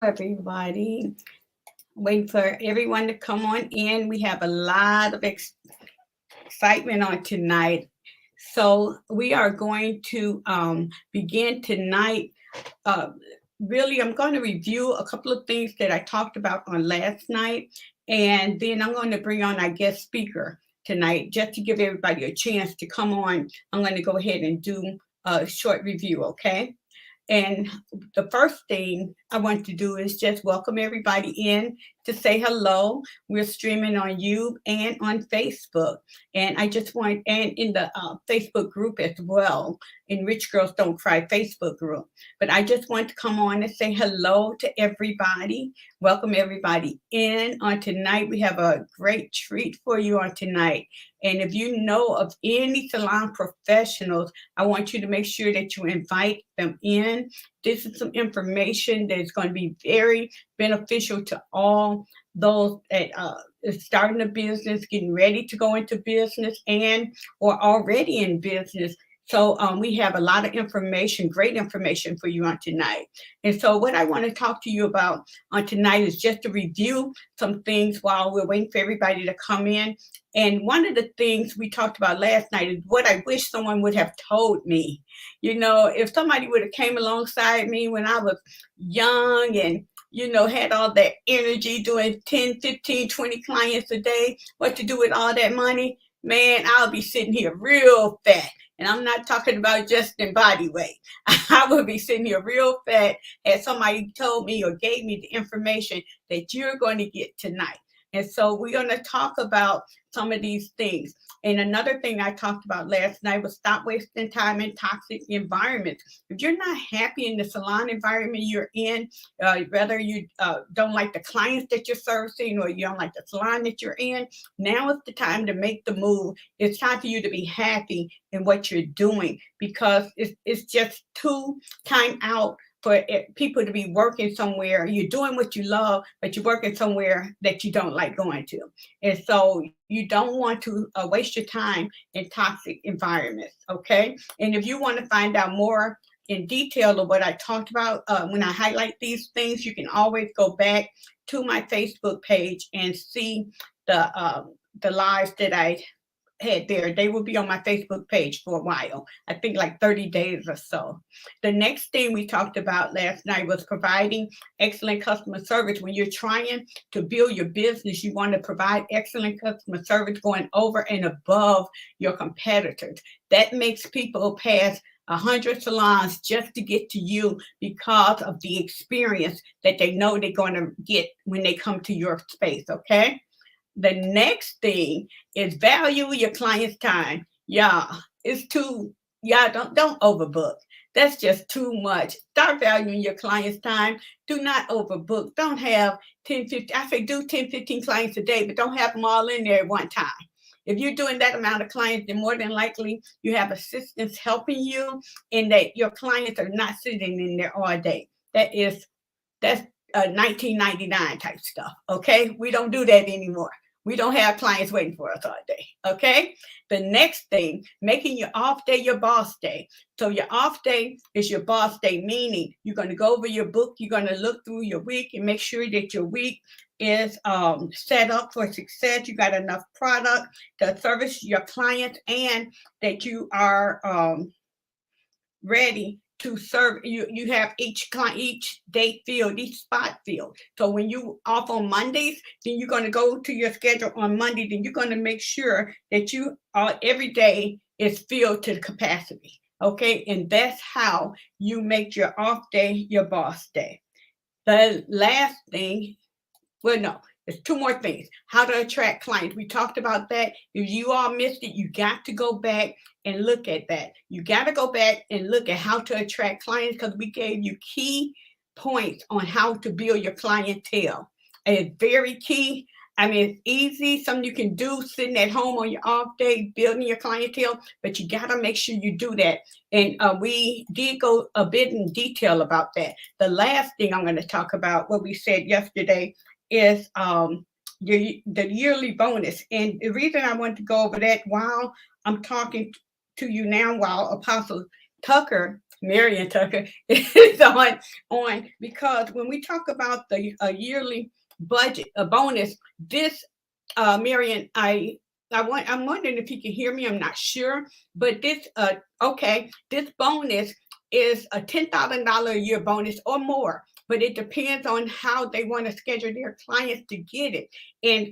Everybody. Waiting for everyone to come on in. We have a lot of excitement on tonight. So we are going to begin tonight. Uh, really, I'm going to review a couple of things that I talked about on last night, and then I'm going to bring on our guest speaker tonight just to give everybody a chance to come on. I'm going to go ahead and do a short review, okay? And the first thing I want to do is just welcome everybody in to say hello. We're streaming on YouTube and on Facebook. And I just want, and in the Facebook group as well, in Rich Girls Don't Cry Facebook group. But I just want to come on and say hello to everybody. Welcome everybody in on tonight. We have a great treat for you on tonight. And if you know of any salon professionals, I want you to make sure that you invite them in. This is some information that is going to be very beneficial to all those that is starting a business, getting ready to go into business, and or already in business. So we have a lot of information, great information for you on tonight. And so what I want to talk to you about on tonight is just to review some things while we're waiting for everybody to come in. And one of the things we talked about last night is what I wish someone would have told me. You know, if somebody would have came alongside me when I was young and had all that energy doing 10, 15, 20 clients a day, what to do with all that money, man, I'll be sitting here real fat. And I'm not talking about just in body weight. I would be sitting here real fat had somebody told me or gave me the information that you're going to get tonight. And so we're going to talk about some of these things. And another thing I talked about last night was stop wasting time in toxic environments. If you're not happy in the salon environment you're in, whether you don't like the clients that you're servicing or you don't like the salon that you're in, now is the time to make the move. It's time for you to be happy in what you're doing because it's just too time out for people to be working somewhere. You're doing what you love, but you're working somewhere that you don't like going to. And so you don't want to waste your time in toxic environments, okay? And if you want to find out more in detail of what I talked about when I highlight these things, you can always go back to my Facebook page and see the lives that I had there. They will be on my Facebook page for a while. I think like 30 days or so. The next thing we talked about last night was providing excellent customer service. When you're trying to build your business, you want to provide excellent customer service going over and above your competitors. That makes people pass 100 salons just to get to you because of the experience that they know they're going to get when they come to your space, okay? The next thing is value your client's time. Don't overbook. That's just too much. Start valuing your client's time. Do not overbook. Don't have 10, 15, I say do 10, 15 clients a day, but don't have them all in there at one time. If you're doing that amount of clients, then more than likely you have assistants helping you and that your clients are not sitting in there all day. That's 1999 type stuff. Okay. We don't do that anymore. We don't have clients waiting for us all day. Okay. The next thing, making your off day your boss day. So your off day is your boss day, meaning you're going to go over your book. You're going to look through your week and make sure that your week is set up for success. You got enough product to service your clients and that you are ready to serve. You have each client, each date filled, each spot filled. So when you off on Mondays, then you're going to go to your schedule on Monday. Then you're going to make sure that you every day is filled to the capacity. Okay, and that's how you make your off day your boss day. The last thing, well, no, there's two more things. How to attract clients. We talked about that. If you all missed it, you got to go back and look at that. You got to go back and look at how to attract clients because we gave you key points on how to build your clientele. And it's very key. I mean, it's easy, something you can do sitting at home on your off day, building your clientele, but you got to make sure you do that. And we did go a bit in detail about that. The last thing I'm going to talk about, what we said yesterday, is the yearly bonus. And the reason I want to go over that while I'm talking to you now, while Apostle Tucker Marion Tucker is on because when we talk about the yearly budget, a bonus, this Marion, I'm wondering if you can hear me. I'm not sure, but this okay, this bonus is a $10,000 a year bonus or more. But it depends on how they want to schedule their clients to get it.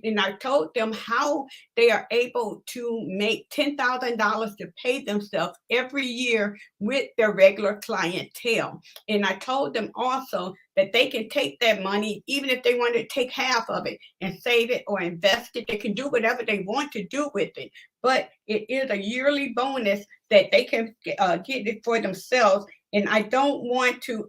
And I told them how they are able to make $10,000 to pay themselves every year with their regular clientele. And I told them also that they can take that money, even if they want to take half of it and save it or invest it. They can do whatever they want to do with it. But it is a yearly bonus that they can get it for themselves. And I don't want to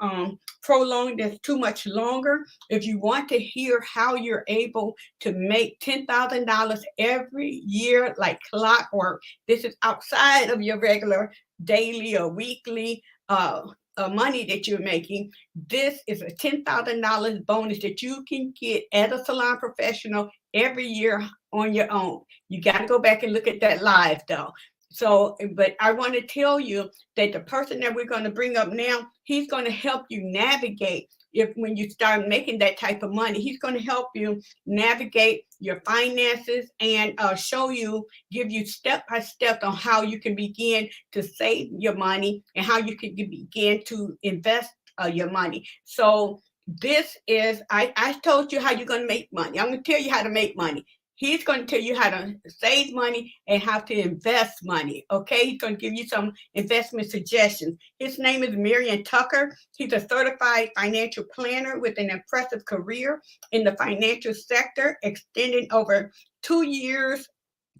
prolong this too much longer. If you want to hear how you're able to make $10,000 every year like clockwork, this is outside of your regular daily or weekly money that you're making. This is a $10,000 bonus that you can get as a salon professional every year on your own. You got to go back and look at that live though. So, but I want to tell you that the person that we're going to bring up now, he's going to help you navigate. If when you start making that type of money, he's going to help you navigate your finances and show you, give you step by step on how you can begin to save your money and how you can begin to invest your money. So this is, I told you how you're going to make money. I'm going to tell you how to make money. He's going to tell you how to save money and how to invest money. Okay, he's going to give you some investment suggestions. His name is Marion Tucker. He's a certified financial planner with an impressive career in the financial sector, extending over 2 years,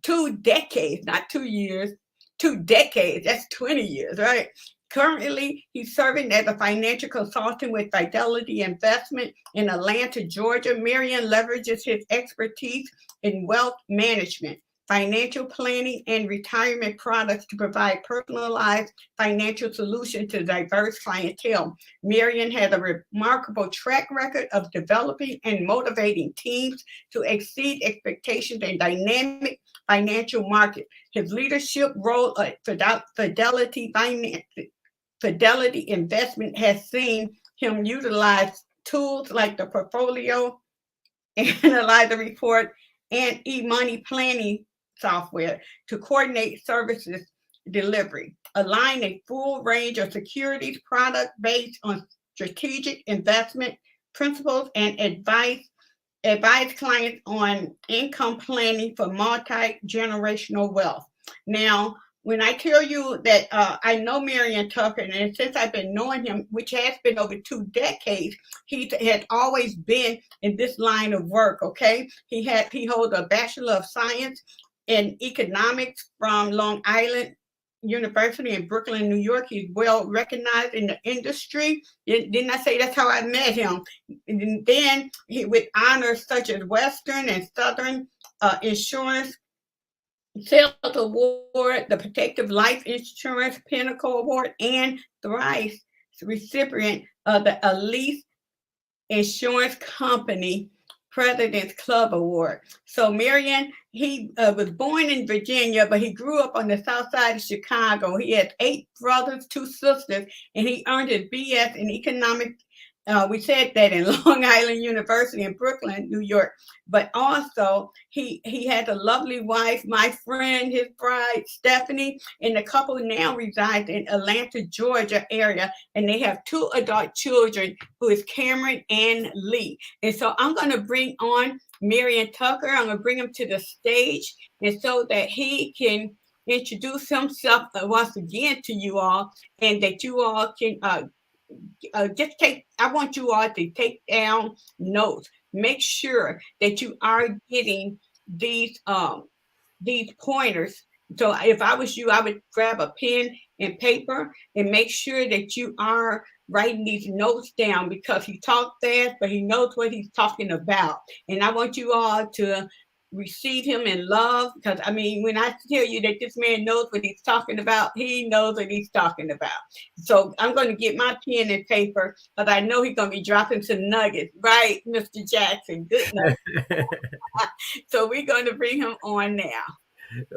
2 decades, not 2 years, 2 decades. That's 20 years, right? Currently, he's serving as a financial consultant with Fidelity Investment in Atlanta, Georgia. Marion leverages his expertise in wealth management, financial planning, and retirement products to provide personalized financial solutions to diverse clientele. Marion has a remarkable track record of developing and motivating teams to exceed expectations in dynamic financial markets. His leadership role at Fidelity Investment has seen him utilize tools like the portfolio analyzer report and e-money planning software to coordinate services delivery, align a full range of securities products based on strategic investment principles, and advise clients on income planning for multi-generational wealth. Now, when I tell you that I know Marion Tucker, and since I've been knowing him, which has been over 2 decades, he has always been in this line of work. Okay, he holds a Bachelor of Science in Economics from Long Island University in Brooklyn, New York. He's well recognized in the industry. Didn't I say that's how I met him? And then he with honors such as Western and Southern Insurance Sales Award, the Protective Life Insurance Pinnacle Award, and thrice recipient of the Elite Insurance Company President's Club Award. So Marion, he was born in Virginia, but he grew up on the south side of Chicago. He has 8 brothers, 2 sisters, and he earned his BS in economics. We said that in Long Island University in Brooklyn, New York. But also, he has a lovely wife, my friend, his bride, Stephanie, and the couple now resides in Atlanta, Georgia area, and they have 2 adult children, who is Cameron and Lee. And so I'm going to bring on Marion Tucker. I'm going to bring him to the stage, and so that he can introduce himself once again to you all, and that you all can just take, I want you all to take down notes. Make sure that you are getting these pointers. So if I was you, I would grab a pen and paper and make sure that you are writing these notes down, because he talks fast, but he knows what he's talking about. And I want you all to receive him in love, because I mean, when I tell you that this man knows what he's talking about, he knows what he's talking about. So I'm going to get my pen and paper, but I know he's going to be dropping some nuggets, right, Mr. Jackson? Good enough. So we're going to bring him on now.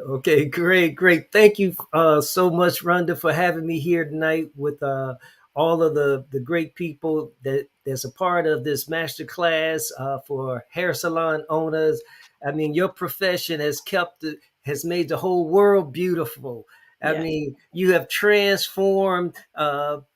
Okay, great, great. Thank you so much, Rhonda, for having me here tonight with all of the great people that's a part of this masterclass for hair salon owners. I mean, your profession has made the whole world beautiful. I Yes. mean, you have transformed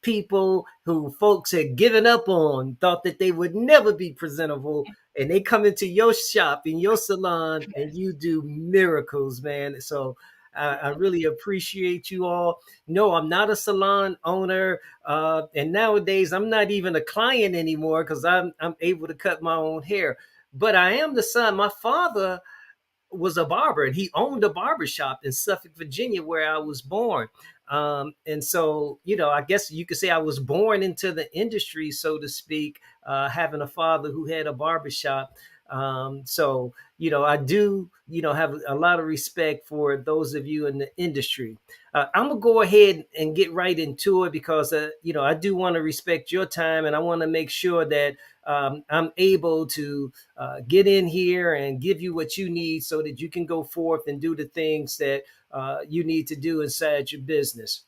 people who folks had given up on, thought that they would never be presentable, and they come into your shop in your salon and you do miracles, man. So I really appreciate you all. No, I'm not a salon owner, and nowadays I'm not even a client anymore because I'm able to cut my own hair. But I am the son. My father was a barber and he owned a barber shop in Suffolk, Virginia, where I was born. And so, I guess you could say I was born into the industry, so to speak, having a father who had a barber shop. So, I do, have a lot of respect for those of you in the industry. I'm going to go ahead and get right into it because, I do want to respect your time and I want to make sure that I'm able to get in here and give you what you need so that you can go forth and do the things that you need to do inside your business.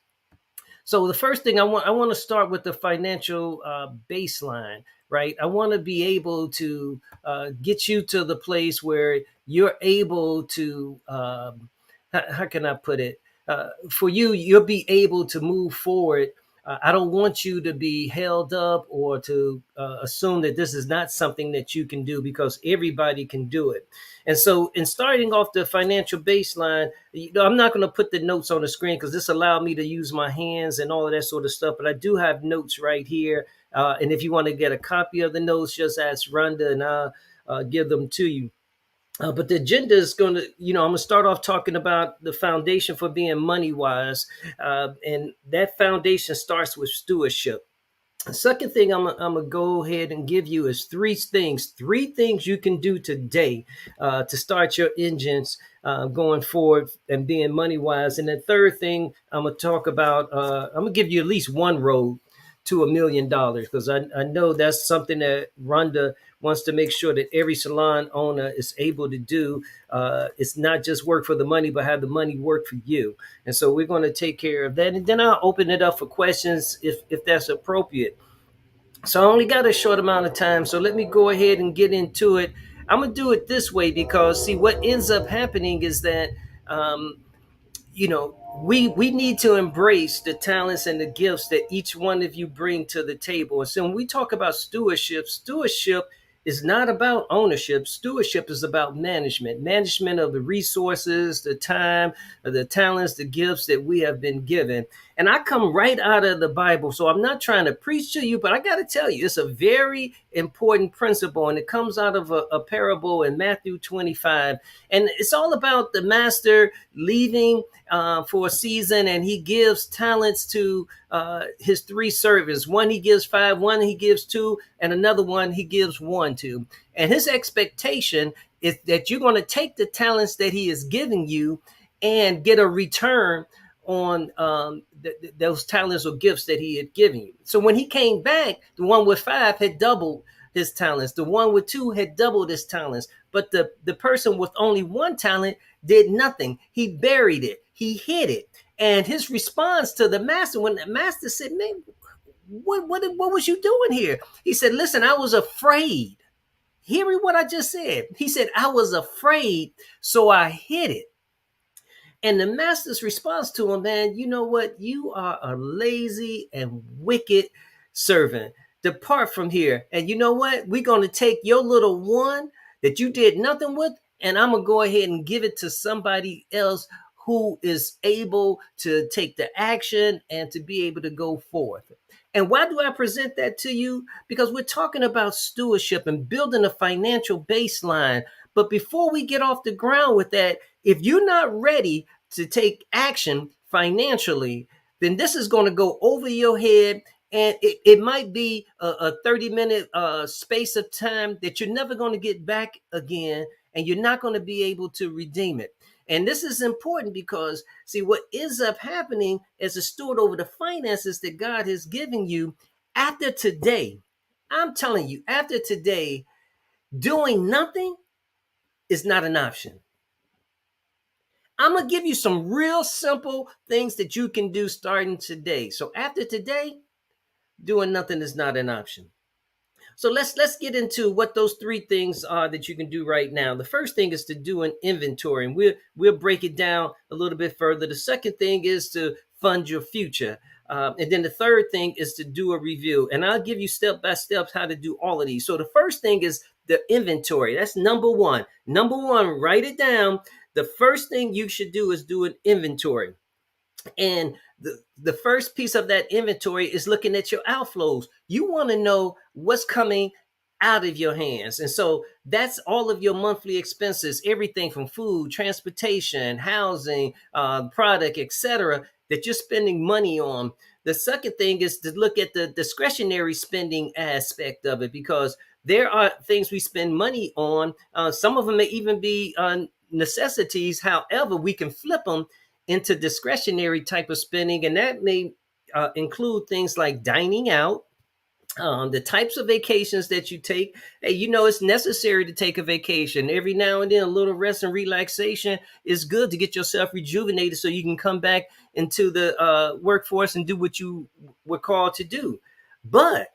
So the first thing I want to start with the financial baseline, right? I want to be able to get you to the place where you're able to how can I put it? For you, you'll be able to move forward. I don't want you to be held up or to assume that this is not something that you can do because everybody can do it. And so, in starting off the financial baseline, I'm not going to put the notes on the screen because this allowed me to use my hands and all of that sort of stuff. But I do have notes right here. And if you want to get a copy of the notes, just ask Rhonda and I'll give them to you. But the agenda is going to, I'm going to start off talking about the foundation for being money wise. And that foundation starts with stewardship. The second thing I'm gonna go ahead and give you is three things you can do today to start your engines going forward and being money wise. And the third thing I'm gonna talk about, I'm gonna give you at least one road to $1 million because I know that's something that Rhonda wants to make sure that every salon owner is able to do. It's not just work for the money, but have the money work for you. And so we're going to take care of that. And then I'll open it up for questions if that's appropriate. So I only got a short amount of time. So let me go ahead and get into it. I'm going to do it this way because, see, what ends up happening is that um, we need to embrace the talents and the gifts that each one of you bring to the table. And so when we talk about stewardship is not about ownership. Stewardship is about management of the resources, the time, the talents, the gifts that we have been given. And I come right out of the Bible, so I'm not trying to preach to you, but I got to tell you, it's a very important principle, and it comes out of a parable in Matthew 25. And it's all about the master leaving for a season, and he gives talents to his three servants. One he gives five, one he gives two, and another one he gives one to. And his expectation is that you're going to take the talents that he is giving you and get a return on those talents or gifts that he had given you. So when he came back, the one with five had doubled his talents. The one with two had doubled his talents. But the person with only one talent did nothing. He buried it. He hid it. And his response to the master, when the master said, "Man, what was you doing here?" He said, "Listen, I was afraid." Hearing what I just said, he said, "I was afraid, so I hid it." And the master's response to him, "Man, you know what? You are a lazy and wicked servant. Depart from here. And you know what? We're going to take your little one that you did nothing with, and I'm going to go ahead and give it to somebody else who is able to take the action and to be able to go forth." And why do I present that to you? Because we're talking about stewardship and building a financial baseline. But before we get off the ground with that, if you're not ready to take action financially, then this is going to go over your head. And it might be a 30-minute space of time that you're never going to get back again, and you're not going to be able to redeem it. And this is important because, see, what ends up happening as a steward over the finances that God has given you after today, I'm telling you, after today, doing nothing is not an option. I'm going to give you some real simple things that you can do starting today. So after today, doing nothing is not an option. So let's get into what those three things are that you can do right now. The first thing is to do an inventory, and we'll break it down a little bit further. The second thing is to fund your future, and then the third thing is to do a review. And I'll give you step by step how to do all of these. So the first thing is the inventory. That's number one. Number one, write it down. The first thing you should do is do an inventory. And the first piece of that inventory is looking at your outflows. You want to know what's coming out of your hands. And so that's all of your monthly expenses, everything from food, transportation, housing, product, etc., that you're spending money on. The second thing is to look at the discretionary spending aspect of it, because there are things we spend money on. Some of them may even be necessities. However, we can flip them into discretionary type of spending, and that may include things like dining out, the types of vacations that you take. Hey, it's necessary to take a vacation every now and then. A little rest and relaxation is good to get yourself rejuvenated so you can come back into the workforce and do what you were called to do. But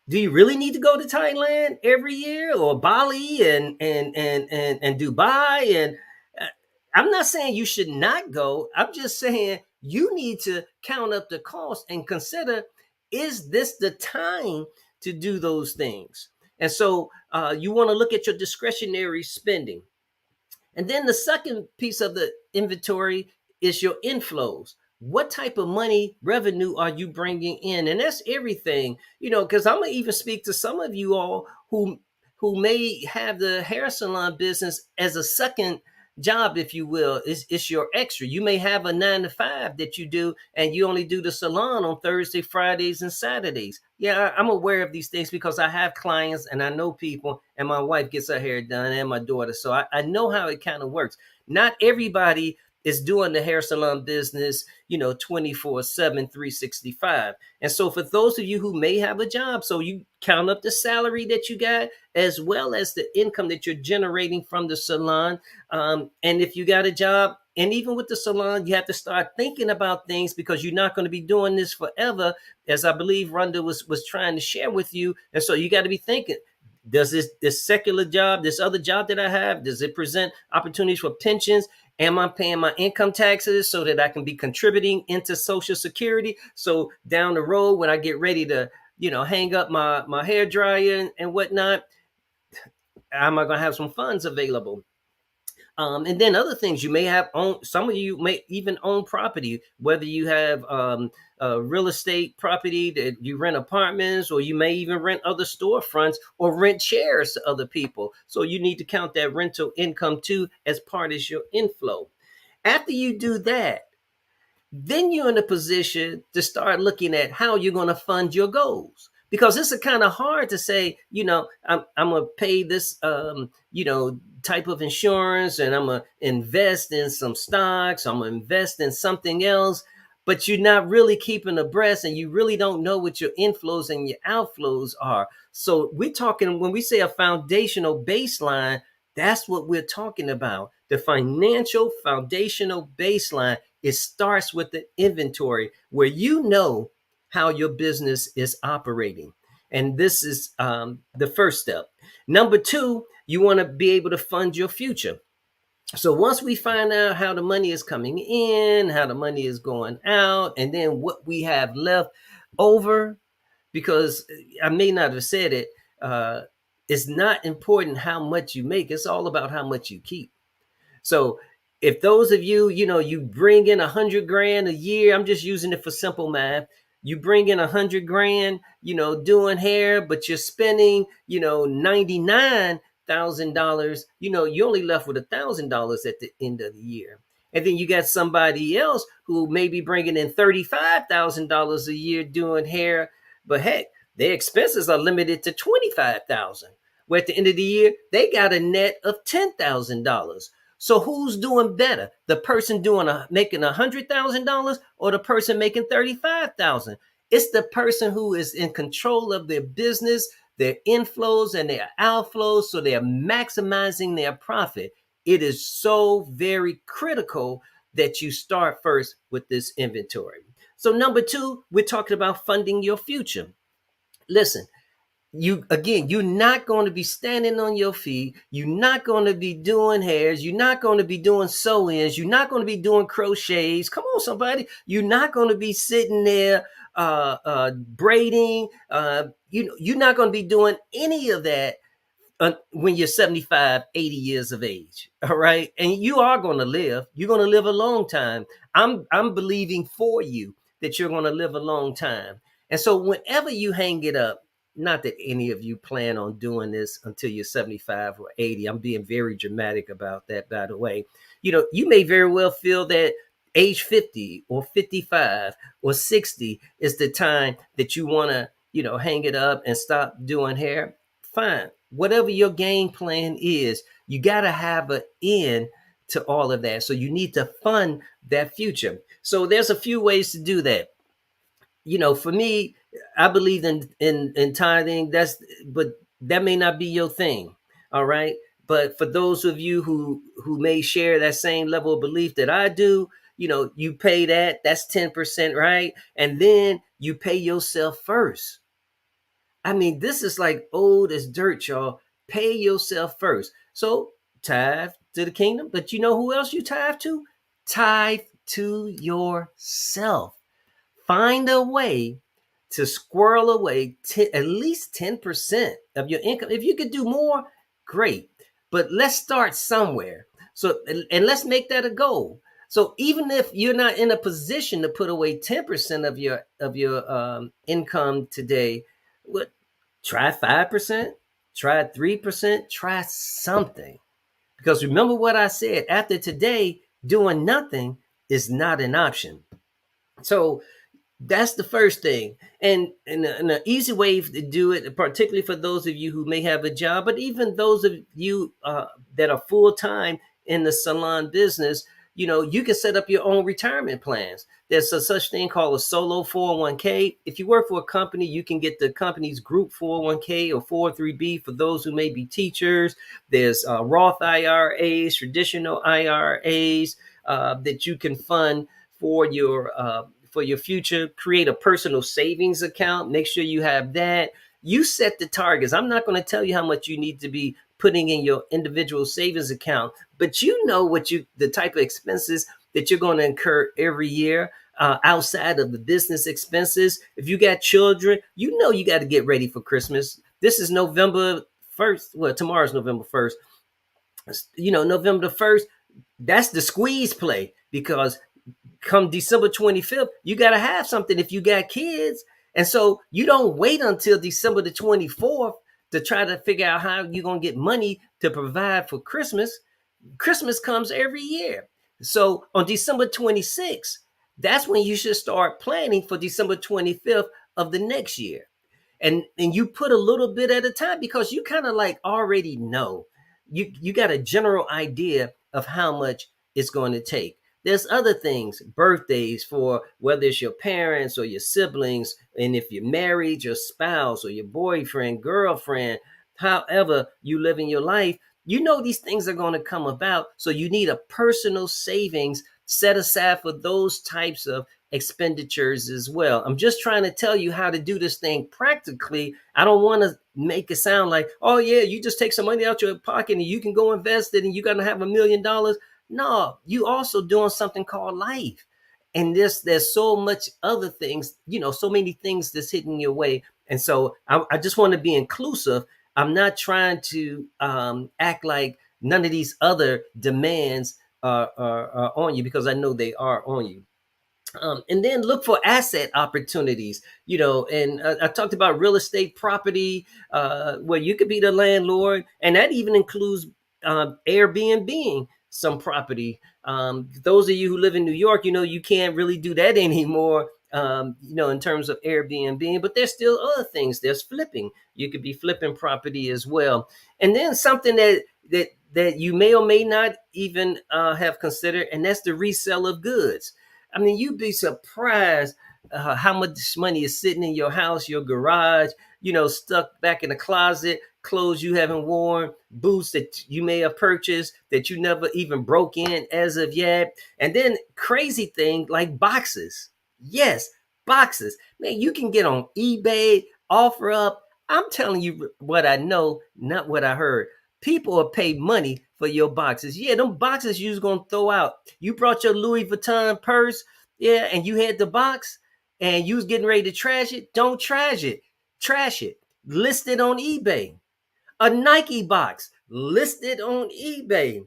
do you really need to go to Thailand every year, or Bali and Dubai? And uh, I'm not saying you should not go. I'm just saying you need to count up the cost and consider, is this the time to do those things? And so you want to look at your discretionary spending. And then the second piece of the inventory is your inflows. What type of money revenue are you bringing in? And that's everything, because I'm going to even speak to some of you all who may have the hair salon business as a second job, if you will. It's your extra. You may have a 9 to 5 that you do, and you only do the salon on Thursday, Fridays, and Saturdays. Yeah, I'm aware of these things because I have clients and I know people, and my wife gets her hair done, and my daughter. So I know how it kind of works. Not everybody is doing the hair salon business, 24/7, 365. And so for those of you who may have a job, so you count up the salary that you got, as well as the income that you're generating from the salon. And if you got a job, and even with the salon, you have to start thinking about things, because you're not going to be doing this forever, as I believe Rhonda was trying to share with you. And so you got to be thinking, does this secular job, this other job that I have, does it present opportunities for pensions? Am I paying my income taxes so that I can be contributing into Social Security? So down the road, when I get ready to, hang up my hair dryer and whatnot, am I going to have some funds available? And then other things you may have own. Some of you may even own property, whether you have real estate property that you rent apartments, or you may even rent other storefronts or rent shares to other people. So you need to count that rental income too as part of your inflow. After you do that, then you're in a position to start looking at how you're going to fund your goals. Because it's kind of hard to say, I'm going to pay this, type of insurance, and I'm going to invest in some stocks, I'm going to invest in something else, but you're not really keeping abreast, and you really don't know what your inflows and your outflows are. So we're talking, when we say a foundational baseline, that's what we're talking about. The financial foundational baseline, it starts with the inventory, where you know how your business is operating. And this is the first step. Number two, you want to be able to fund your future. So once we find out how the money is coming in, how the money is going out, and then what we have left over, because I may not have said it, it's not important how much you make. It's all about how much you keep. So if those of you, you bring in 100 grand a year, I'm just using it for simple math. You bring in 100 grand, doing hair, but you're spending, $99,000, you're only left with $1,000 at the end of the year. And then you got somebody else who may be bringing in $35,000 a year doing hair, but heck, their expenses are limited to $25,000. Where at the end of the year, they got a net of $10,000. So who's doing better? The person making $100,000, or the person making $35,000? It's the person who is in control of their business, their inflows and their outflows, so they're maximizing their profit. It is so very critical that you start first with this inventory. So number two, we're talking about funding your future. Listen, you're not going to be standing on your feet, you're not going to be doing hairs, you're not going to be doing sew-ins, you're not going to be doing crochets. Come on, somebody. You're not going to be sitting there braiding. You're not going to be doing any of that when you're 75, 80 years of age. All right. And you are going to live. You're going to live a long time. I'm believing for you that you're going to live a long time. And so whenever you hang it up, not that any of you plan on doing this until you're 75 or 80. I'm being very dramatic about that, by the way. You may very well feel that age 50 or 55 or 60 is the time that you want to, hang it up and stop doing hair. Fine. Whatever your game plan is, you got to have an end to all of that. So you need to fund that future. So there's a few ways to do that. For me, I believe in tithing. But that may not be your thing. All right. But for those of you who may share that same level of belief that I do, you pay that's 10%, right? And then you pay yourself first. I mean, this is like old as dirt, y'all. Pay yourself first. So tithe to the kingdom, but you know who else you tithe to? Tithe to yourself. Find a way to squirrel away at least 10% of your income. If you could do more, great. But let's start somewhere. So, and let's make that a goal. So even if you're not in a position to put away 10% of your income today, what, try 5%, try 3%, try something. Because remember what I said, after today, doing nothing is not an option. So that's the first thing. And an easy way to do it, particularly for those of you who may have a job, but even those of you that are full-time in the salon business, you can set up your own retirement plans. There's a such thing called a solo 401k. If you work for a company, you can get the company's group 401k or 403b for those who may be teachers. There's Roth IRAs, traditional IRAs that you can fund for your future. Create a personal savings account. Make sure you have that. You set the targets. I'm not going to tell you how much you need to be putting in your individual savings account, but the type of expenses that you're going to incur every year outside of the business expenses. If you got children, you got to get ready for Christmas. This is November 1st. Well, tomorrow's November 1st. November the 1st, that's the squeeze play, because come December 25th, you got to have something if you got kids. And so you don't wait until December the 24th to try to figure out how you're going to get money to provide for Christmas. Christmas comes every year. So on December 26th, that's when you should start planning for December 25th of the next year. And you put a little bit at a time, because you kind of like already know. You got a general idea of how much it's going to take. There's other things, birthdays for whether it's your parents or your siblings, and if you're married, your spouse or your boyfriend, girlfriend, however you live in your life, these things are going to come about. So you need a personal savings set aside for those types of expenditures as well. I'm just trying to tell you how to do this thing practically. I don't want to make it sound like, oh yeah, you just take some money out your pocket and you can go invest it and you're going to have $1 million. No, you also doing something called life. And there's so much other things, so many things that's hitting your way. And so I just want to be inclusive. I'm not trying to act like none of these other demands are on you, because I know they are on you. And then look for asset opportunities, and I talked about real estate property, where you could be the landlord, and that even includes Airbnb some property. Those of you who live in New York, you can't really do that anymore, in terms of Airbnb, but there's still other things. There's flipping. You could be flipping property as well. And then something that you may or may not even have considered, and that's the resale of goods. I mean, you'd be surprised how much money is sitting in your house, your garage, stuck back in the closet, clothes you haven't worn, boots that you may have purchased that you never even broke in as of yet. And then crazy thing like boxes. Yes, boxes. Man, you can get on eBay, offer up. I'm telling you what I know, not what I heard. People will pay money for your boxes. Yeah, them boxes you was gonna throw out. You brought your Louis Vuitton purse, yeah, and you had the box and you was getting ready to trash it. Don't trash it. Trash it. List it on eBay. A Nike box listed on eBay.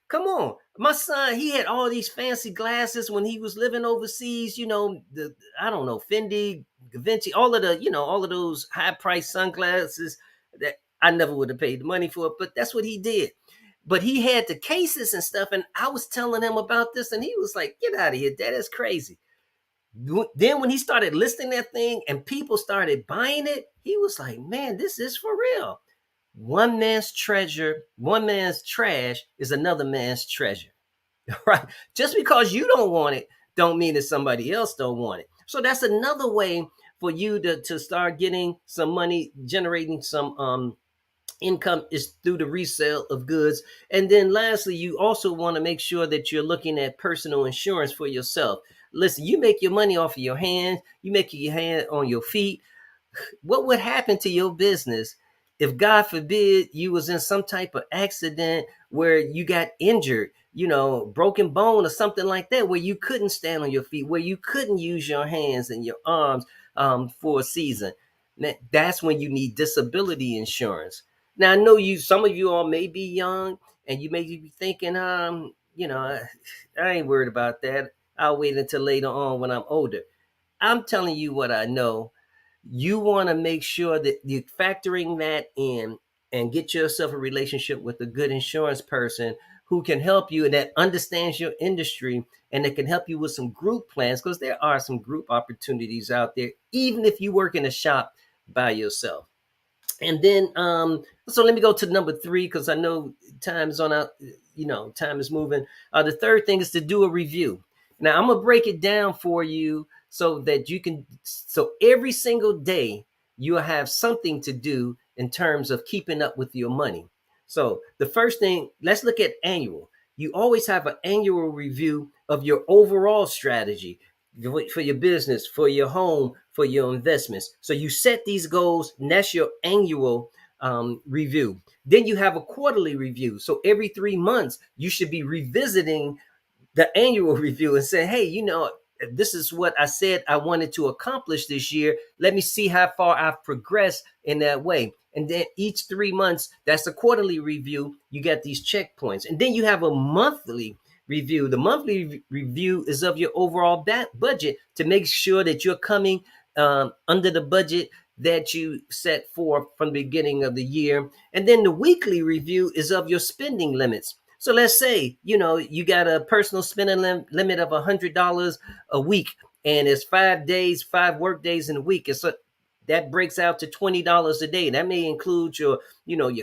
Come on. My son, he had all these fancy glasses when he was living overseas, the I don't know, Fendi, Givenchy, all of the, all of those high-priced sunglasses that I never would have paid the money for, but that's what he did. But he had the cases and stuff, and I was telling him about this, and he was like, "Get out of here, Dad, that's crazy." Then when he started listing that thing and people started buying it, he was like, "Man, this is for real." One man's treasure, one man's trash is another man's treasure. Right? Just because you don't want it don't mean that somebody else don't want it. So that's another way for you to start getting some money, generating some income, is through the resale of goods. And then lastly, you also want to make sure that you're looking at personal insurance for yourself. Listen, you make your money off of your hands, you make your hand on your feet. What would happen to your business if, God forbid, you was in some type of accident where you got injured, broken bone or something like that, where you couldn't stand on your feet, where you couldn't use your hands and your arms for a season? That's when you need disability insurance. Now, I know some of you all may be young and you may be thinking, I ain't worried about that. I'll wait until later on when I'm older. I'm telling you what I know. You want to make sure that you're factoring that in and get yourself a relationship with a good insurance person who can help you and that understands your industry and that can help you with some group plans, because there are some group opportunities out there, even if you work in a shop by yourself. And then so let me go to number 3, because I know time is on out, time is moving. The third thing is to do a review. Now I'm gonna break it down for you so that you can, so every single day you'll have something to do in terms of keeping up with your money. So the first thing, let's look at annual. You always have an annual review of your overall strategy for your business, for your home, for your investments. So you set these goals, and that's your annual review. Then you have a quarterly review. So every 3 months, you should be revisiting the annual review and say, "Hey, this is what I said I wanted to accomplish this year. Let me see how far I've progressed in that way." And then each 3 months, that's the quarterly review. You get these checkpoints. And then you have a monthly review. The monthly review is of your overall budget to make sure that you're coming under the budget that you set forth from the beginning of the year. And then the weekly review is of your spending limits. So let's say, you got a personal spending limit of $100 a week, and it's 5 days, 5 work days in a week. And so that breaks out to $20 a day. That may include your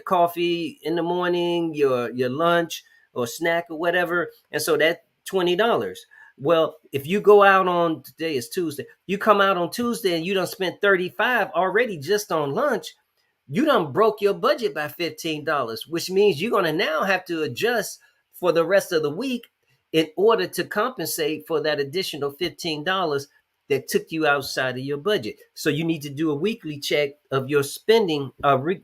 coffee in the morning, your lunch or snack or whatever. And so that $20. Well, if you go out on, today is Tuesday, you come out on Tuesday and you done spent 35 already just on lunch, you done broke your budget by $15, which means you're going to now have to adjust for the rest of the week in order to compensate for that additional $15 that took you outside of your budget. So you need to do a weekly check of your spending,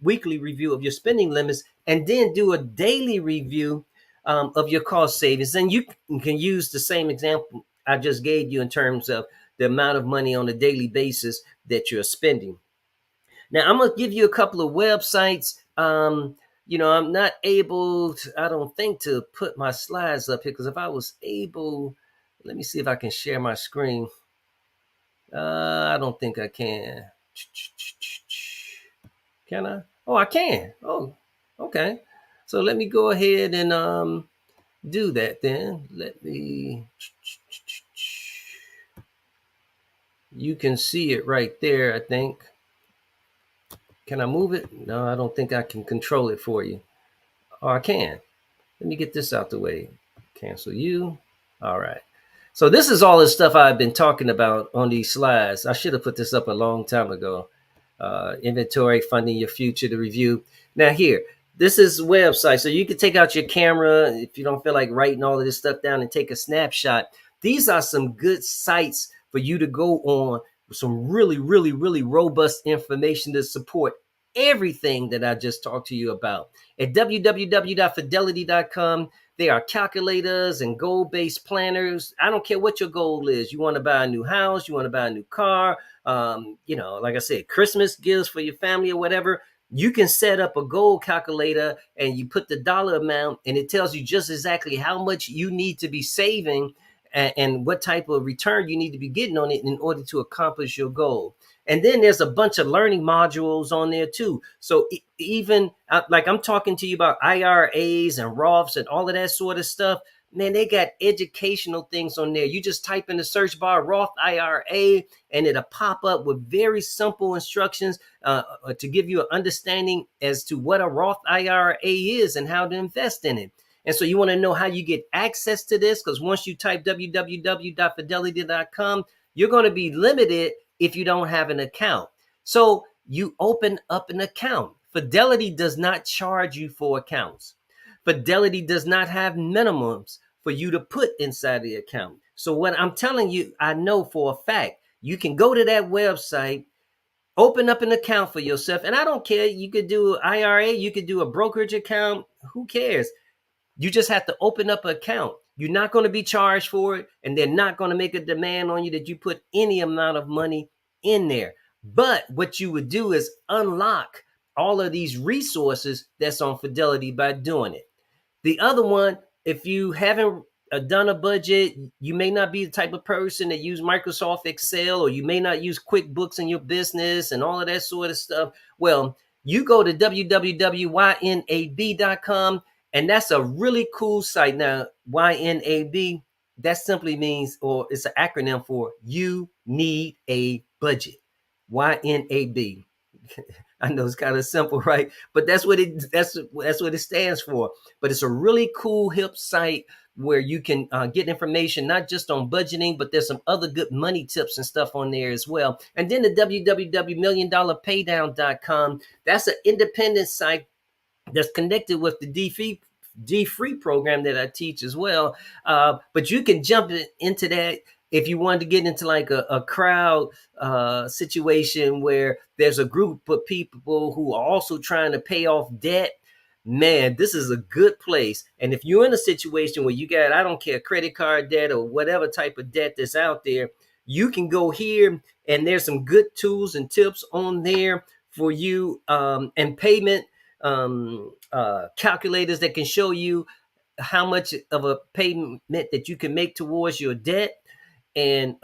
weekly review of your spending limits, and then do a daily review of your cost savings. And you can use the same example I just gave you in terms of the amount of money on a daily basis that you're spending. Now, I'm going to give you a couple of websites. I'm not able to, I don't think, to put my slides up here, because if I was able, let me see if I can share my screen. I don't think I can. Can I? Oh, I can. Oh, okay. So let me go ahead and do that then. Let me. You can see it right there, I think. Can I move it? No, I don't think I can control it for you. Oh, I can. Let me get this out the way. Cancel you. All right. So this is all the stuff I've been talking about on these slides. I should have put this up a long time ago. inventory, funding your future to review. Now here, this is a website, so you can take out your camera if you don't feel like writing all of this stuff down and take a snapshot. These are some good sites for you to go on with some really, really, really robust information to support everything that I just talked to you about. At www.fidelity.com, there are calculators and goal-based planners. I don't care what your goal is. You want to buy a new house, you want to buy a new car, like I said, Christmas gifts for your family or whatever. You can set up a goal calculator and you put the dollar amount and it tells you just exactly how much you need to be saving and what type of return you need to be getting on it in order to accomplish your goal. And then there's a bunch of learning modules on there too. So even like I'm talking to you about IRAs and Roths and all of that sort of stuff, man, they got educational things on there. You just type in the search bar Roth IRA and it'll pop up with very simple instructions to give you an understanding as to what a Roth IRA is and how to invest in it. And so you want to know how you get access to this, because once you type www.fidelity.com, you're going to be limited if you don't have an account. So you open up an account. Fidelity does not charge you for accounts. Fidelity does not have minimums for you to put inside the account. So what I'm telling you, I know for a fact, you can go to that website, open up an account for yourself. And I don't care. You could do an IRA, you could do a brokerage account. Who cares? You just have to open up an account. You're not going to be charged for it, and they're not going to make a demand on you that you put any amount of money in there. But what you would do is unlock all of these resources that's on Fidelity by doing it. The other one, if you haven't done a budget, you may not be the type of person that use Microsoft Excel, or you may not use QuickBooks in your business and all of that sort of stuff. Well, you go to www.ynab.com, and that's a really cool site. Now, YNAB, that simply means, or it's an acronym for You Need a Budget. YNAB. I know it's kind of simple, right? But that's what it stands for. But it's a really cool, hip site where you can get information not just on budgeting, but there's some other good money tips and stuff on there as well. And then the www.milliondollarpaydown.com. That's an independent site that's connected with the D-Free program that I teach as well. But you can jump into that if you wanted to get into like a crowd situation where there's a group of people who are also trying to pay off debt. Man, this is a good place. And if you're in a situation where you got, I don't care, credit card debt or whatever type of debt that's out there, you can go here and there's some good tools and tips on there for you, and payment calculators that can show you how much of a payment that you can make towards your debt, and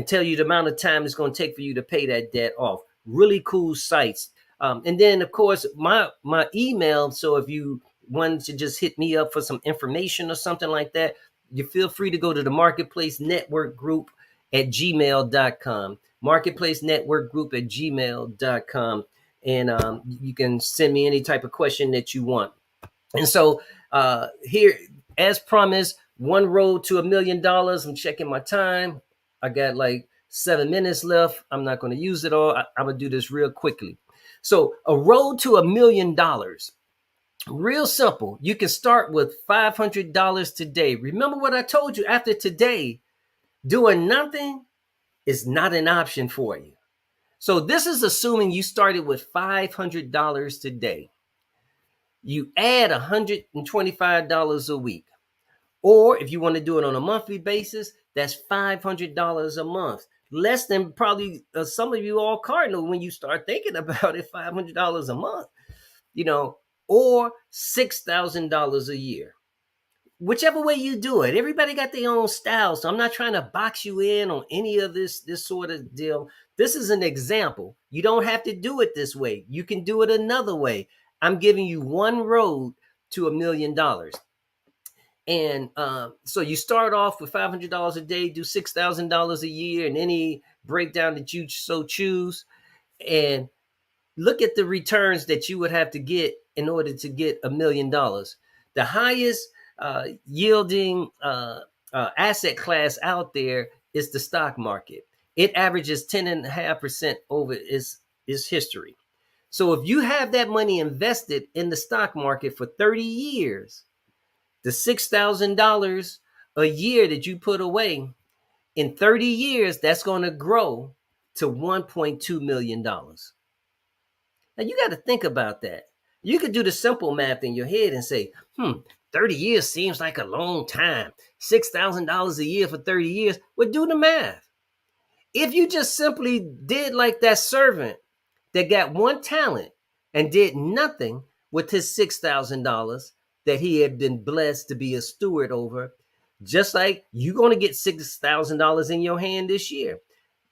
tell you the amount of time it's going to take for you to pay that debt off. Really cool sites. And then of course my email. So if you wanted to just hit me up for some information or something like that, you feel free to go to the Marketplace Network Group at gmail.com. Marketplace Network Group at gmail.com. And you can send me any type of question that you want. And so here, as promised, one road to $1 million. I'm checking my time. I got like 7 minutes left. I'm not going to use it all. I'm going to do this real quickly. So a road to $1 million. Real simple. You can start with $500 today. Remember what I told you after today, doing nothing is not an option for you. So this is assuming you started with $500 today. You add $125 a week. Or if you want to do it on a monthly basis, that's $500 a month. Less than probably some of you all cardinal when you start thinking about it, $500 a month, or $6,000 a year. Whichever way you do it, everybody got their own style. So I'm not trying to box you in on any of this sort of deal. This is an example. You don't have to do it this way. You can do it another way. I'm giving you one road to $1 million. And so you start off with $500 a day, do $6,000 a year, and any breakdown that you so choose. And look at the returns that you would have to get in order to get $1 million. The highest yielding asset class out there is the stock market. It averages 10.5% over its is history. So if you have that money invested in the stock market for 30 years, the $6,000 a year that you put away, in 30 years, that's going to grow to $1.2 million. Now you got to think about that. You could do the simple math in your head and say, 30 years seems like a long time. $6,000 a year for 30 years. Well, do the math. If you just simply did like that servant that got one talent and did nothing with his $6,000 that he had been blessed to be a steward over, just like you're going to get $6,000 in your hand this year.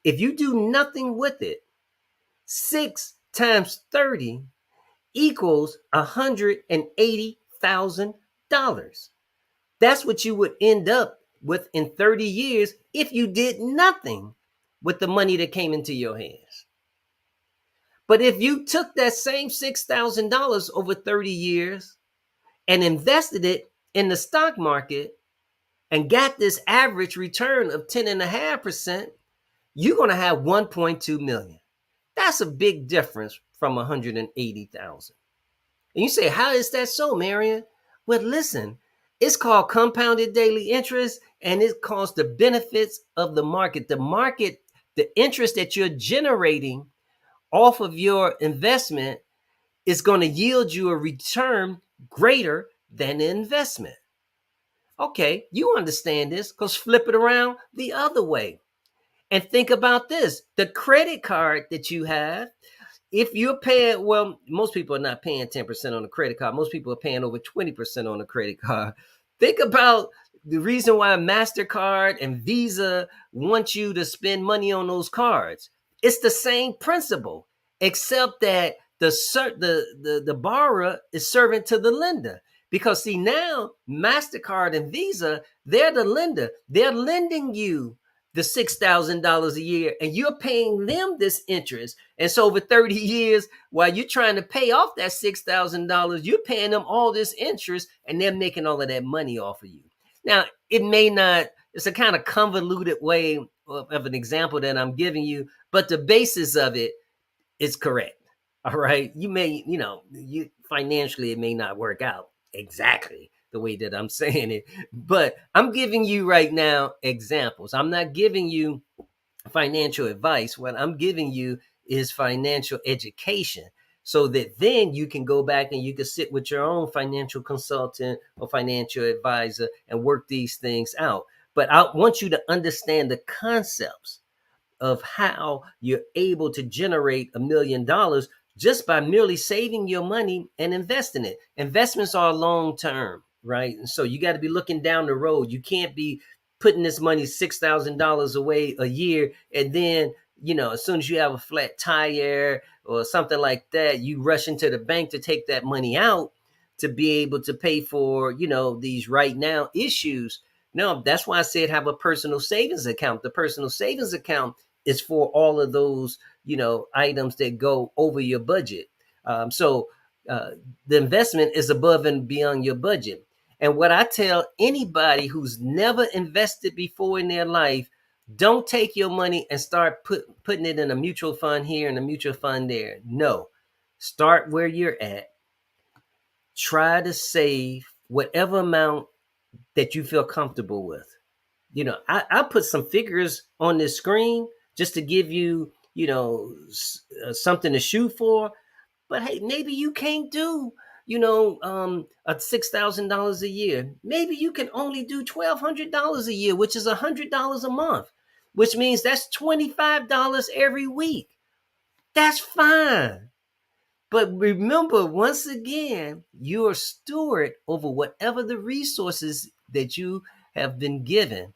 If you do nothing with it, 6 times 30 equals $180,000. That's what you would end up with in 30 years if you did nothing with the money that came into your hands. But if you took that same $6,000 over 30 years and invested it in the stock market and got this average return of 10.5%, you're going to have 1.2 million. That's a big difference from 180,000. And you say, how is that so, Marion? Well, listen, it's called compounded daily interest, and it calls the benefits of the market. The interest that you're generating off of your investment is going to yield you a return greater than the investment. Okay, you understand this, because flip it around the other way. And think about this. The credit card that you have, if you're paying, well, most people are not paying 10% on a credit card. Most people are paying over 20% on a credit card. Think about the reason why Mastercard and Visa want you to spend money on those cards. It's the same principle, except that the borrower is servant to the lender. Because see, now Mastercard and Visa, they're the lender. They're lending you the $6,000 a year, and you're paying them this interest. And so over 30 years, while you're trying to pay off that $6,000, you're paying them all this interest, and they're making all of that money off of you. Now, it may not, it's a kind of convoluted way of an example that I'm giving you, but the basis of it is correct. All right. You may, you financially, it may not work out exactly the way that I'm saying it, but I'm giving you right now examples. I'm not giving you financial advice. What I'm giving you is financial education, so that then you can go back and you can sit with your own financial consultant or financial advisor and work these things out. But I want you to understand the concepts of how you're able to generate $1 million just by merely saving your money and investing it. Investments are long term, right? And so you got to be looking down the road. You can't be putting this money, $6,000 away a year, and then, as soon as you have a flat tire or something like that, you rush into the bank to take that money out to be able to pay for, these right now issues. No, that's why I said have a personal savings account. The personal savings account is for all of those, items that go over your budget. So the investment is above and beyond your budget. And what I tell anybody who's never invested before in their life, don't take your money and start putting it in a mutual fund here and a mutual fund there. No, start where you're at. Try to save whatever amount that you feel comfortable with. I put some figures on this screen just to give you, something to shoot for. But hey, maybe you can't do, a $6,000 a year. Maybe you can only do $1,200 a year, which is $100 a month, which means that's $25 every week. That's fine. But remember, once again, you're a steward over whatever the resources that you have been given.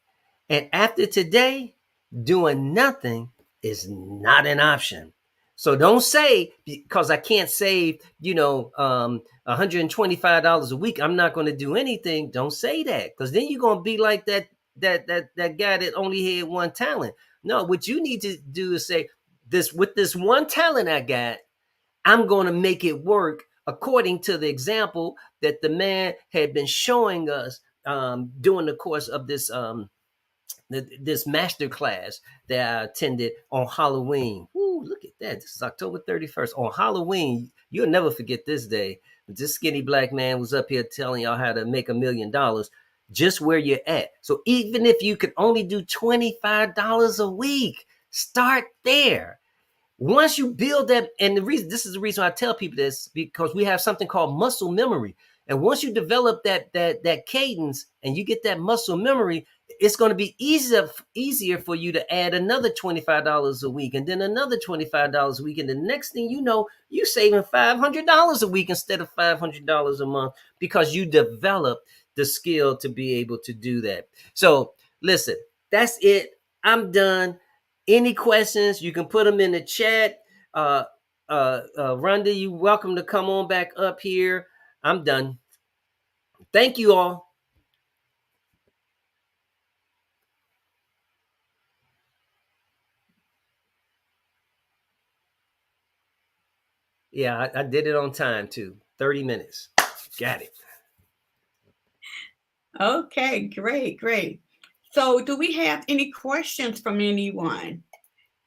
And after today, doing nothing is not an option. So don't say, because I can't save, $125 a week, I'm not going to do anything. Don't say that, because then you're going to be like that guy that only had one talent. No, what you need to do is say, with this one talent I got, I'm going to make it work according to the example that the man had been showing us during the course of this this master class that I attended on Halloween. Ooh, look at that. This is October 31st. On Halloween, you'll never forget this day. This skinny black man was up here telling y'all how to make $1,000,000 just where you're at. So even if you could only do $25 a week, start there. Once you build that, and this is the reason I tell people this, because we have something called muscle memory. And once you develop that cadence and you get that muscle memory, it's going to be easier for you to add another $25 a week, and then another $25 a week. And the next thing you know, you're saving $500 a week instead of $500 a month, because you develop the skill to be able to do that. So listen, that's it. I'm done. Any questions, you can put them in the chat. Rhonda, you're welcome to come on back up here. I'm done. Thank you all. Yeah, I did it on time too. 30 minutes. Got it. Okay, great, great. So do we have any questions from anyone?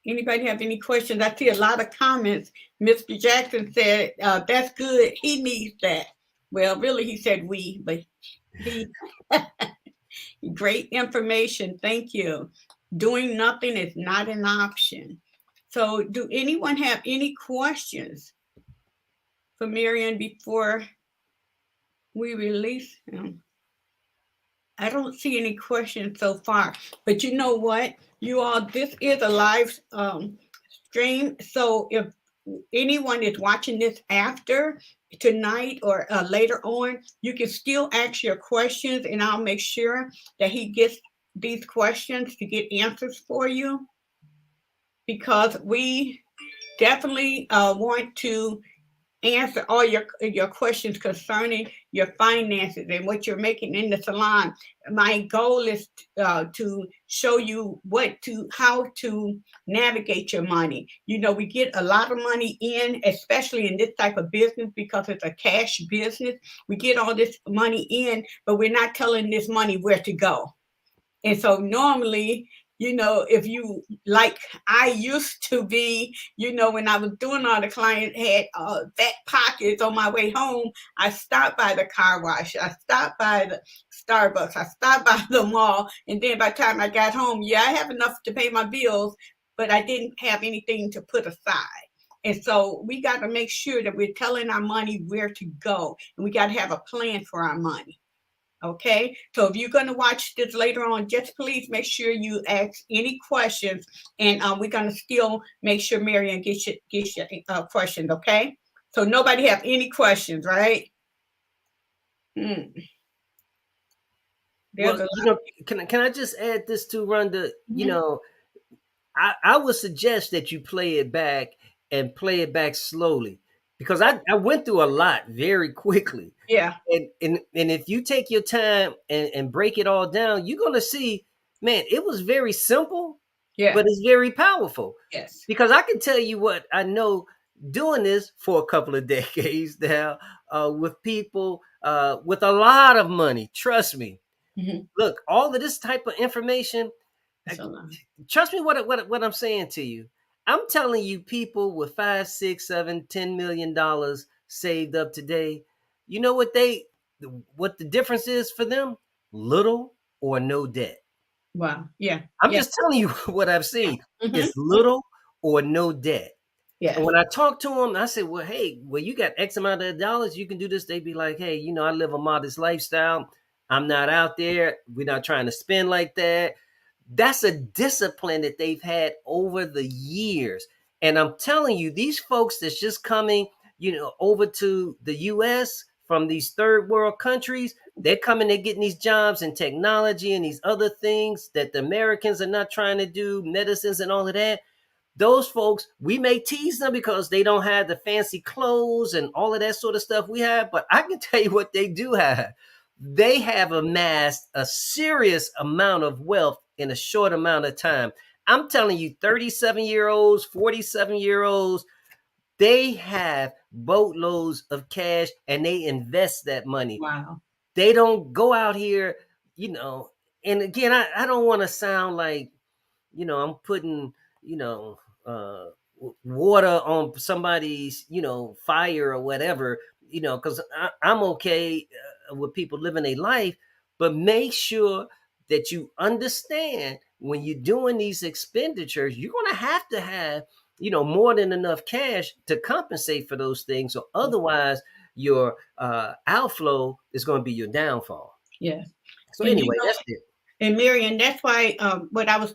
Anybody have any questions? I see a lot of comments. Mr. Jackson said, that's good. He needs that. Well, really, he said we, but he, great information. Thank you. Doing nothing is not an option. So do anyone have any questions for Marion before we release him? I don't see any questions so far, but you know what? You all, this is a live stream. So if anyone is watching this after tonight or later on, you can still ask your questions, and I'll make sure that he gets these questions to get answers for you, because we definitely want to answer all your questions concerning your finances and what you're making in the salon. My goal is to show you how to navigate your money. You know, we get a lot of money in, especially in this type of business, because it's a cash business. We get all this money in, but we're not telling this money where to go. And so normally, you know, if you, like I used to be, you know, when I was doing all the client had fat pockets on my way home, I stopped by the car wash, I stopped by the Starbucks, I stopped by the mall. And then by the time I got home, yeah, I have enough to pay my bills, but I didn't have anything to put aside. And so we got to make sure that we're telling our money where to go, and we got to have a plan for our money. Okay, so if you're going to watch this later on, just please make sure you ask any questions, and we're going to still make sure Marion gets your questions. Okay, so nobody have any questions, right? Hmm. There's Well, can I just add this to Rhonda? You know, I would suggest that you play it back and play it back slowly, because I went through a lot very quickly. Yeah. And if you take your time and break it all down, you're gonna see, man, it was very simple, Yeah. but it's very powerful. Yes. Because I can tell you what I know, doing this for a couple of decades now, with people with a lot of money. Trust me. Mhm. Look, all of this type of information, So, trust me what I'm saying to you. I'm telling you, people with 5, 6, 7, $10 million saved up today, you know what the difference is for them? Little or no debt. wow. Yeah. I'm Yeah. just telling you what I've seen. Hmm. It's little or no debt. And Yes. when I talk to them, I say, well, hey, well, you got X amount of dollars, you can do this. They be like, hey, I live a modest lifestyle. I'm not out there. We're not trying to spend like that. That's a discipline that they've had over the years. And I'm telling you, these folks that's just coming, over to the US from these third world countries, they're coming, they're getting these jobs in technology and these other things that the Americans are not trying to do, medicines and all of that. Those folks, we may tease them because they don't have the fancy clothes and all of that sort of stuff we have, but I can tell you what they do have. They have amassed a serious amount of wealth in a short amount of time. I'm telling you, 37-year-olds, 47-year-olds, they have boatloads of cash and they invest that money. Wow. They don't go out here, you know, and again, I don't want to sound like, I'm putting, you know, water on somebody's, fire or whatever, because I'm okay with people living a life, but make sure that you understand when you're doing these expenditures, you're going to have, more than enough cash to compensate for those things. So otherwise, your outflow is going to be your downfall. Yeah. So And you anyway, know, that's it. and Marion, that's why what I was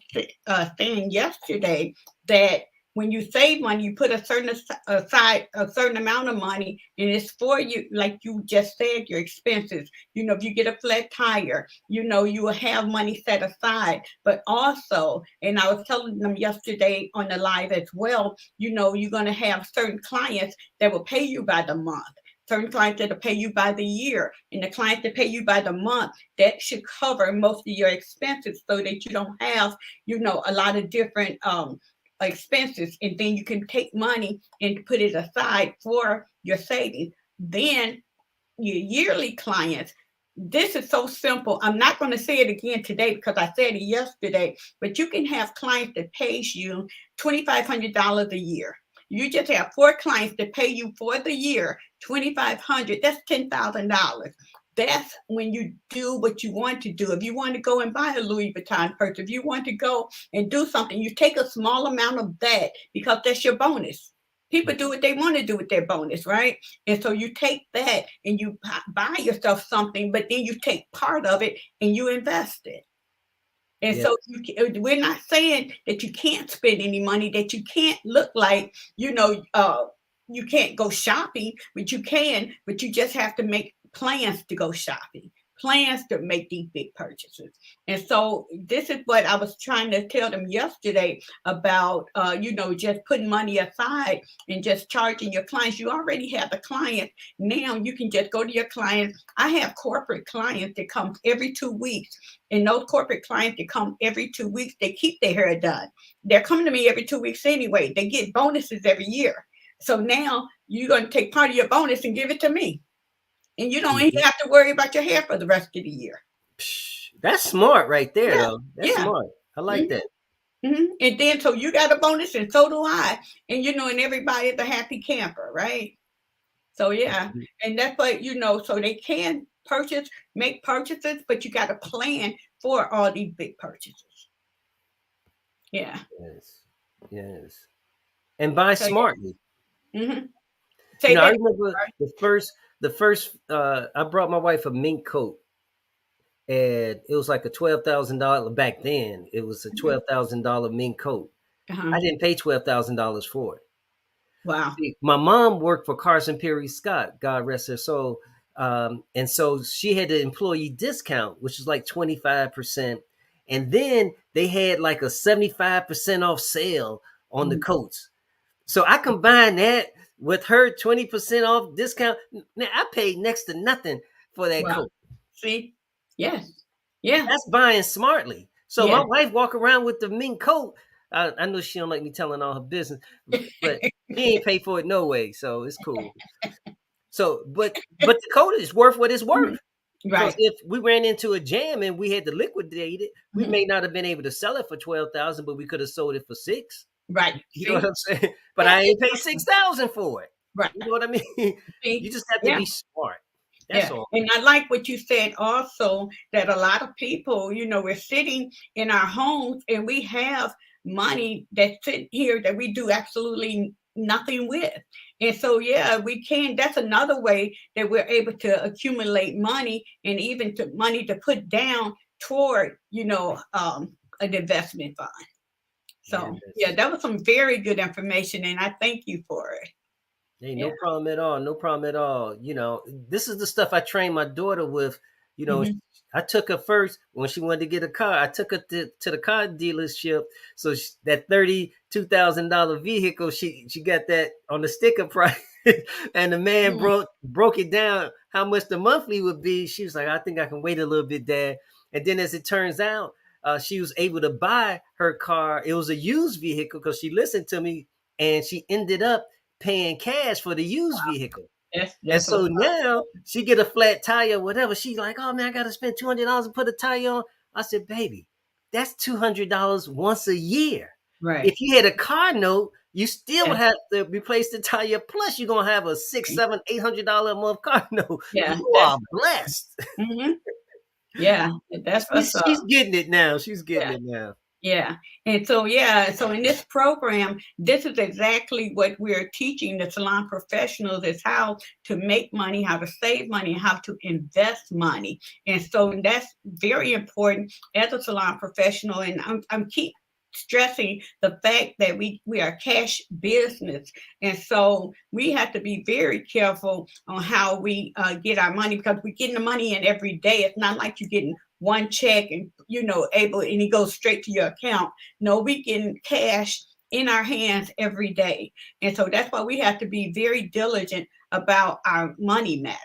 saying yesterday, that when you save money, you put a certain aside a certain amount of money, and it's for you, like you just said, your expenses. If you get a flat tire, you will have money set aside. But also, and I was telling them yesterday on the live as well, you're going to have certain clients that will pay you by the month. Certain clients that'll pay you by the year, and the clients that pay you by the month, that should cover most of your expenses so that you don't have, a lot of different expenses. And then you can take money and put it aside for your savings. Then your yearly clients, this is so simple. I'm not going to say it again today because I said it yesterday, but you can have clients that pays you $2,500 a year. You just have 4 clients that pay you for the year $2,500. That's $10,000. That's when you do what you want to do. If you want to go and buy a Louis Vuitton purse, if you want to go and do something, you take a small amount of that because that's your bonus. People do what they want to do with their bonus, right? And so you take that and you buy yourself something, but then you take part of it and you invest it. And Yeah. so we're not saying that you can't spend any money, that you can't look like, you can't go shopping, but you can, but you just have to make plans to go shopping, plans to make these big purchases. And so this is what I was trying to tell them yesterday about, just putting money aside and just charging your clients. You already have the client. Now you can just go to your clients. I have corporate clients that come every 2 weeks, and those corporate clients that come every 2 weeks, they keep their hair done. They're coming to me every 2 weeks anyway. They get bonuses every year. So now you're going to take part of your bonus and give it to me. And you don't even Mhm. have to worry about your hair for the rest of the year. That's smart right there, Yeah, though. That's yeah. smart. I like Mhm, that. mhm. And then so you got a bonus and so do I. And and everybody's a happy camper, right? So yeah. And that's what, so they can make purchases, but you got to plan for all these big purchases. Yeah. Yes. Yes. And buy So smartly. yeah. Say I that. remember the first I brought my wife a mink coat, and it was like a $12,000 back then. It was a Mhm. $12,000 mink coat. Uh-huh. I didn't pay $12,000 for it. Wow. See, my mom worked for Carson Perry Scott, God rest her soul. And so she had the employee discount, which is like 25%. And then they had like a 75% off sale on the Mhm. coats. So I combined that with her 20% off discount. Now I paid next to nothing for that Wow. coat. See? Yes. Yeah. That's buying smartly. So my Yeah. wife walk around with the mink coat. I know she don't like me telling all her business, but she ain't paid for it no way, so it's cool. So, but the coat is worth what it's Mhm. worth. Because Right. if we ran into a jam and we had to liquidate it, we Mhm. may not have been able to sell it for 12,000, but we could have sold it for 6. Right. You know what See? I'm saying? But Yeah. I ain't paid Exactly. 6,000 for it. Right. You know what I mean? You See? just have to Yeah. be smart. That's Yeah. all. And I like what you said also, that a lot of people, we're sitting in our homes and we have money that's sitting here that we do absolutely nothing with. And so, yeah, that's another way that we're able to accumulate money, and even to money to put down toward, an investment fund. So, yeah, Yes. that was some very good information, and I thank you for it. Hey, Yeah. no problem at all. No problem at all. This is the stuff I train my daughter with. You know, Hmm. I took her first when she wanted to get a car. I took her to the car dealership. So that $32,000 vehicle, she got that on the sticker price, and the man broke it down how much the monthly would be. She was like, "I think I can wait a little bit, Dad." And then, as it turns out, she was able to buy her car. It was a used vehicle because she listened to me, and she ended up paying cash for the used vehicle. And That's what so I'm now she get a flat tire, whatever. She's like, "Oh man, I gotta spend $200 to put a tire on." I said, baby, that's $200 once a year. Right. If you had a car note, you still would Yeah. have to replace the tire. Plus, you're gonna have a six, seven, $800 a month car note. Yeah. You That's are blessed. mhm. Yeah. That's what's up. She's getting it now. She's getting Yeah. it now. Yeah. And so, yeah, so in this program, this is exactly what we're teaching the salon professionals is how to make money, how to save money, and how to invest money. And so that's very important as a salon professional. And I'm keep stressing the fact that we are a cash business. And so we have to be very careful on how we get our money because we're getting the money in every day. It's not like you're getting one check and able and it goes straight to your account. No, we getting cash in our hands every day. And so that's why we have to be very diligent about our money matters.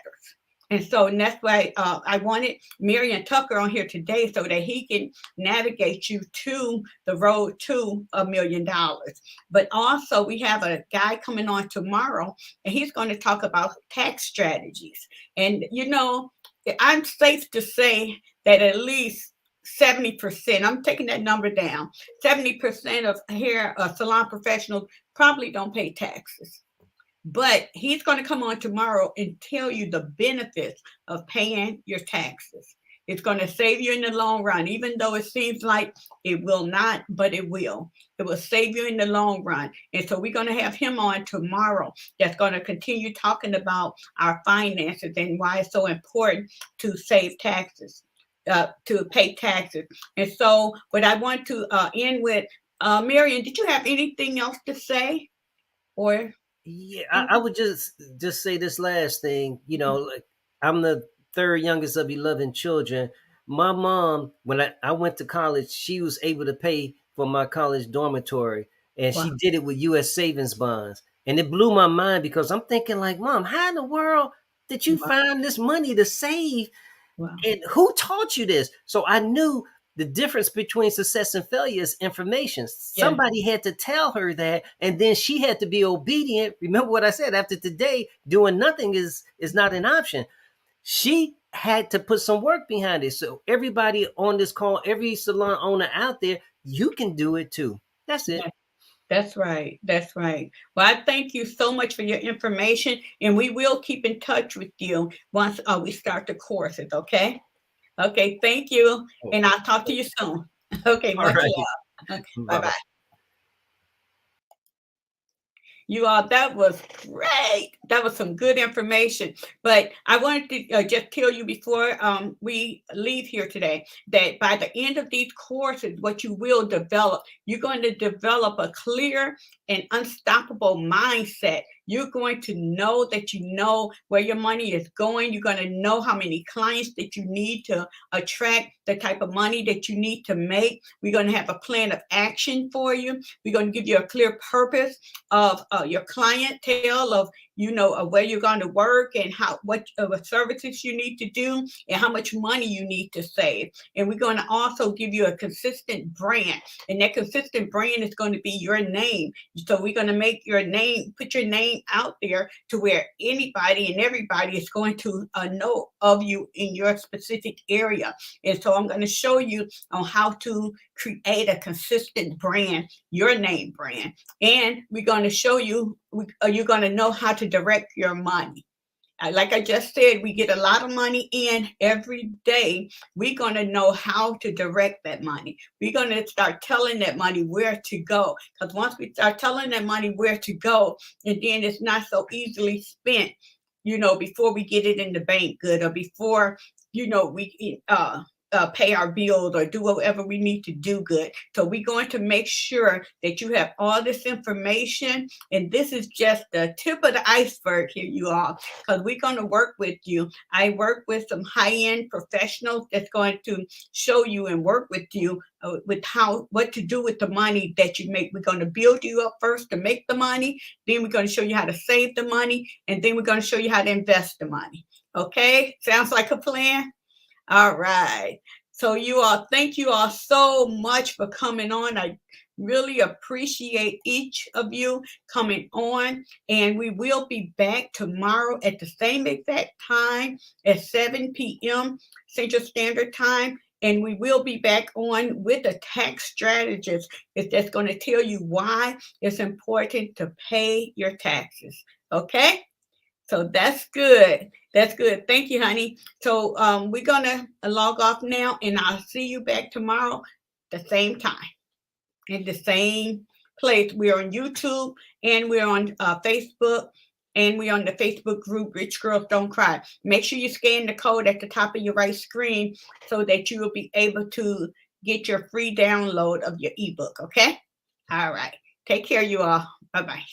And that's why I wanted Marion Tucker on here today so that he can navigate you to the road to $1 million. But also, we have a guy coming on tomorrow, and he's going to talk about tax strategies. And, I'm safe to say that at least 70%, I'm taking that number down, 70% of hair salon professionals probably don't pay taxes. But he's going to come on tomorrow and tell you the benefits of paying your taxes. It's going to save you in the long run, even though it seems like it will not, but it will. It will save you in the long run. And so we're going to have him on tomorrow that's going to continue talking about our finances and why it's so important to save taxes, to pay taxes. And so, but I want to end with Marion, did you have anything else to say? Or Yeah, I would just say this last thing. Like, I'm the third youngest of 11 children. My mom, when I went to college, she was able to pay for my college dormitory, and she wow, did it with U.S. savings bonds. And it blew my mind because I'm thinking, like, Mom, how in the world did you wow, find this money to save? wow. And who taught you this? So I knew the difference between success and failure is information. Yeah, Somebody had to tell her that, and then she had to be obedient. Remember what I said, after today, doing nothing is not an option. She had to put some work behind it. So everybody on this call, every salon owner out there, you can do it too. That's it. yeah. That's right. That's right. Well, I thank you so much for your information, and we will keep in touch with you once we start the courses. Okay. Okay. Thank you, Oh, and I'll talk to you soon. Okay. all Much right. love. Okay. Bye Bye-bye. bye. You all, that was great. That was some good information. But I wanted to just tell you before we leave here today that by the end of these courses, what you will develop, you're going to develop a clear and unstoppable mindset. You're going to know that you know where your money is going. You're going to know how many clients that you need to attract, the type of money that you need to make. We're going to have a plan of action for you. We're going to give you a clear purpose of your clientele, of where you're going to work and what services you need to do and how much money you need to save. And we're going to also give you a consistent brand, and that consistent brand is going to be your name. So we're going to make your name, put your name out there to where anybody and everybody is going to know of you in your specific area. And so I'm going to show you on how to create a consistent brand, your name brand. And we're going to show you, you're going to know how to direct your money. Like I just said, we get a lot of money in every day. We're going to know how to direct that money. We're going to start telling that money where to go. Because once we start telling that money where to go, and then it's not so easily spent, before we get it in the bank good, or before, we pay our bills or do whatever we need to do good. So we're going to make sure that you have all this information. And this is just the tip of the iceberg here, you all, because we're going to work with you. I work with some high-end professionals that's going to show you and work with you with what to do with the money that you make. We're going to build you up first to make the money. Then we're going to show you how to save the money. And then we're going to show you how to invest the money. Okay? Sounds like a plan? All right. So you all, thank you all so much for coming on. I really appreciate each of you coming on. And we will be back tomorrow at the same exact time at 7 p.m. Central Standard Time. And we will be back on with a tax strategist. It's just going to tell you why it's important to pay your taxes. Okay? So that's good. That's good. Thank you, honey. So we're going to log off now, and I'll see you back tomorrow the same time in the same place. We're on YouTube and we're on Facebook. And we're on the Facebook group, Rich Girls Don't Cry. Make sure you scan the code at the top of your right screen so that you will be able to get your free download of your ebook, okay? All right. Take care, you all. Bye-bye.